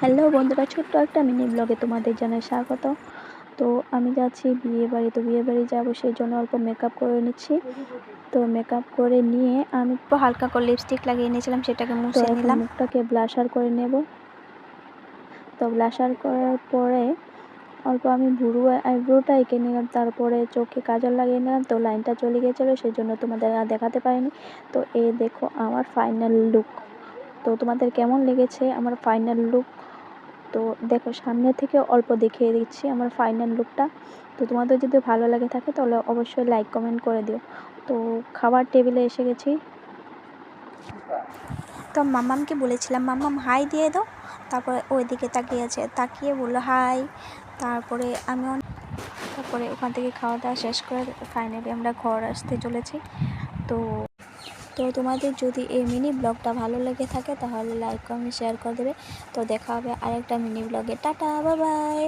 Hello বন্ধুরা, ছোট্ট একটা মিনি ব্লগে তোমাদের জানাই স্বাগত। তো আমি যাচ্ছি বিয়ে বাড়ি, তো বিয়ে বাড়ি যাবো সেই জন্য অল্প মেকআপ করে নিচ্ছি। তো মেকআপ করে নিয়ে আমি হালকা করে লিপস্টিক লাগিয়ে নিয়েছিলাম, সেটাকে মুছে নিলাম। মুখটাকে ব্লাশার করে নেব। তো ব্লাশার করার পরে অল্প আমি ভুরু আইব্রোটা এঁকে নিলাম, তারপরে চোখে কাজল লাগিয়ে নিলাম। তো লাইনটা চলে গিয়েছিলো, সেই জন্য তোমাদের আর দেখাতে পারিনি। তো এই দেখো আমার ফাইনাল লুক। তো তোমাদের কেমন লেগেছে আমার ফাইনাল লুক? তো দেখো, সামনে থেকে অল্প দেখিয়ে দিচ্ছি আমার ফাইনাল লুকটা। তো তোমাদের যদি ভালো লাগে থাকে তাহলে অবশ্যই লাইক কমেন্ট করে দিও। তো খাবার টেবিলে এসে গেছি। তো মাম্মামকে বলেছিলাম, মাম্মাম হাই দিয়ে দাও। তারপরে ওইদিকে তাকিয়ে বললো হাই। তারপরে তারপরে ওখান থেকে খাওয়া দাওয়া শেষ করে ফাইনালি আমরা ঘর আসতে চলেছি। তো তোমাদের যদি এই মিনি ব্লগটা ভালো লেগে থাকে তাহলে লাইক কমেন্ট শেয়ার করে দেবে। তো দেখা হবে আরেকটা মিনি ব্লগে। Tata, bye bye.